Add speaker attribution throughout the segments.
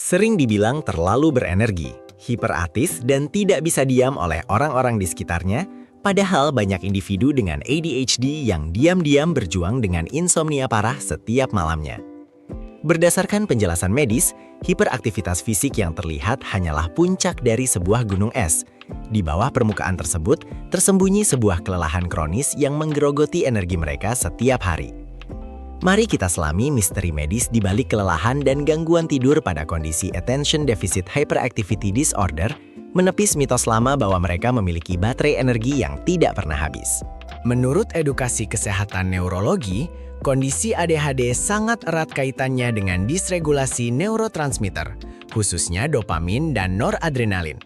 Speaker 1: Sering dibilang terlalu berenergi, hiperaktif, dan tidak bisa diam oleh orang-orang di sekitarnya, padahal banyak individu dengan ADHD yang diam-diam berjuang dengan insomnia parah setiap malamnya. Berdasarkan penjelasan medis, hiperaktivitas fisik yang terlihat hanyalah puncak dari sebuah gunung es. Di bawah permukaan tersebut, tersembunyi sebuah kelelahan kronis yang menggerogoti energi mereka setiap hari. Mari kita selami misteri medis di balik kelelahan dan gangguan tidur pada kondisi Attention Deficit Hyperactivity Disorder, menepis mitos lama bahwa mereka memiliki baterai energi yang tidak pernah habis. Menurut edukasi kesehatan neurologi, kondisi ADHD sangat erat kaitannya dengan disregulasi neurotransmitter, khususnya dopamin dan noradrenalin.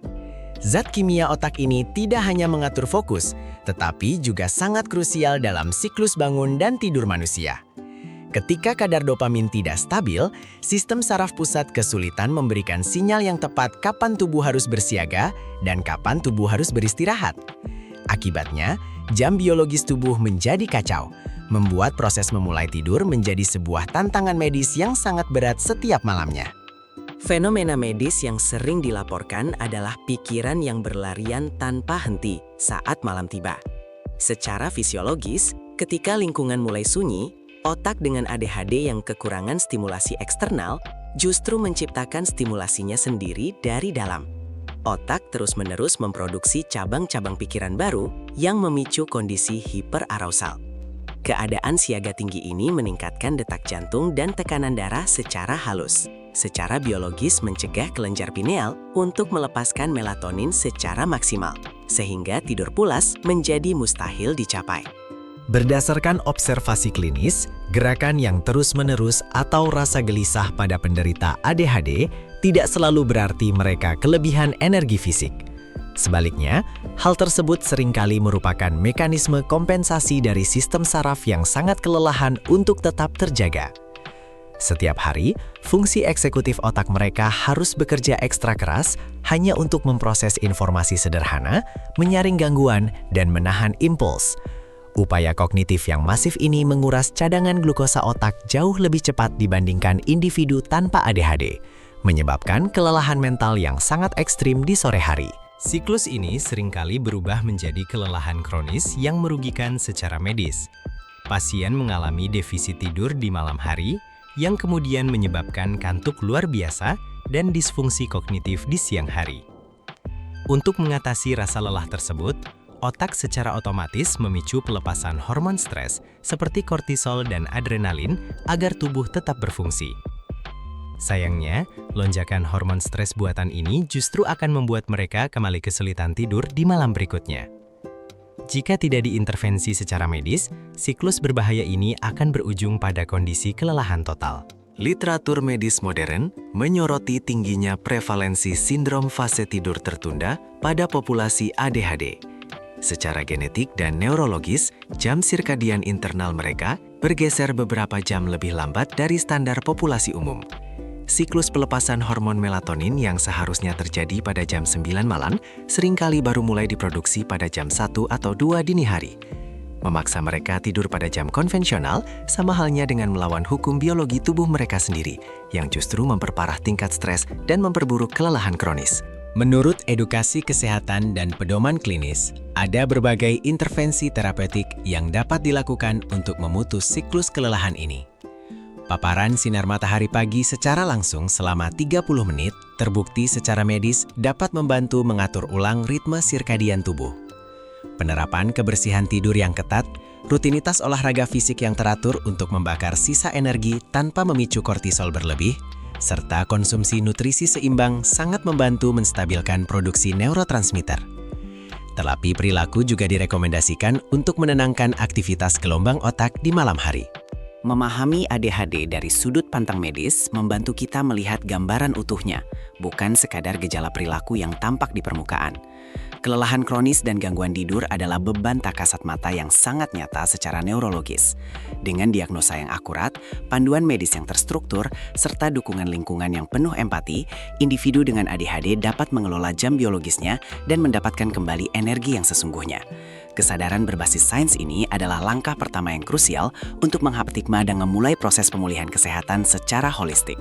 Speaker 1: Zat kimia otak ini tidak hanya mengatur fokus, tetapi juga sangat krusial dalam siklus bangun dan tidur manusia. Ketika kadar dopamin tidak stabil, sistem saraf pusat kesulitan memberikan sinyal yang tepat kapan tubuh harus bersiaga dan kapan tubuh harus beristirahat. Akibatnya, jam biologis tubuh menjadi kacau, membuat proses memulai tidur menjadi sebuah tantangan medis yang sangat berat setiap malamnya.
Speaker 2: Fenomena medis yang sering dilaporkan adalah pikiran yang berlarian tanpa henti saat malam tiba. Secara fisiologis, ketika lingkungan mulai sunyi, otak dengan ADHD yang kekurangan stimulasi eksternal justru menciptakan stimulasinya sendiri dari dalam. Otak terus-menerus memproduksi cabang-cabang pikiran baru yang memicu kondisi hiperarousal. Keadaan siaga tinggi ini meningkatkan detak jantung dan tekanan darah secara halus. Secara biologis mencegah kelenjar pineal untuk melepaskan melatonin secara maksimal, sehingga tidur pulas menjadi mustahil dicapai.
Speaker 1: Berdasarkan observasi klinis, gerakan yang terus-menerus atau rasa gelisah pada penderita ADHD tidak selalu berarti mereka kelebihan energi fisik. Sebaliknya, hal tersebut seringkali merupakan mekanisme kompensasi dari sistem saraf yang sangat kelelahan untuk tetap terjaga. Setiap hari, fungsi eksekutif otak mereka harus bekerja ekstra keras hanya untuk memproses informasi sederhana, menyaring gangguan, dan menahan impuls. Upaya kognitif yang masif ini menguras cadangan glukosa otak jauh lebih cepat dibandingkan individu tanpa ADHD, menyebabkan kelelahan mental yang sangat ekstrim di sore hari. Siklus ini seringkali berubah menjadi kelelahan kronis yang merugikan secara medis. Pasien mengalami defisit tidur di malam hari, yang kemudian menyebabkan kantuk luar biasa dan disfungsi kognitif di siang hari. Untuk mengatasi rasa lelah tersebut, otak secara otomatis memicu pelepasan hormon stres seperti kortisol dan adrenalin agar tubuh tetap berfungsi. Sayangnya, lonjakan hormon stres buatan ini justru akan membuat mereka kembali kesulitan tidur di malam berikutnya. Jika tidak diintervensi secara medis, siklus berbahaya ini akan berujung pada kondisi kelelahan total. Literatur medis modern menyoroti tingginya prevalensi sindrom fase tidur tertunda pada populasi ADHD. Secara genetik dan neurologis, jam sirkadian internal mereka bergeser beberapa jam lebih lambat dari standar populasi umum. Siklus pelepasan hormon melatonin yang seharusnya terjadi pada jam 9 malam seringkali baru mulai diproduksi pada jam 1 atau 2 dini hari. Memaksa mereka tidur pada jam konvensional sama halnya dengan melawan hukum biologi tubuh mereka sendiri yang justru memperparah tingkat stres dan memperburuk kelelahan kronis. Menurut edukasi kesehatan dan pedoman klinis, ada berbagai intervensi terapeutik yang dapat dilakukan untuk memutus siklus kelelahan ini. Paparan sinar matahari pagi secara langsung selama 30 menit terbukti secara medis dapat membantu mengatur ulang ritme sirkadian tubuh. Penerapan kebersihan tidur yang ketat, rutinitas olahraga fisik yang teratur untuk membakar sisa energi tanpa memicu kortisol berlebih, serta konsumsi nutrisi seimbang sangat membantu menstabilkan produksi neurotransmitter. Terapi perilaku juga direkomendasikan untuk menenangkan aktivitas gelombang otak di malam hari.
Speaker 2: Memahami ADHD dari sudut pandang medis membantu kita melihat gambaran utuhnya, bukan sekadar gejala perilaku yang tampak di permukaan. Kelelahan kronis dan gangguan tidur adalah beban tak kasat mata yang sangat nyata secara neurologis. Dengan diagnosa yang akurat, panduan medis yang terstruktur, serta dukungan lingkungan yang penuh empati, individu dengan ADHD dapat mengelola jam biologisnya dan mendapatkan kembali energi yang sesungguhnya. Kesadaran berbasis sains ini adalah langkah pertama yang krusial untuk menghaptikma dan memulai proses pemulihan kesehatan secara holistik.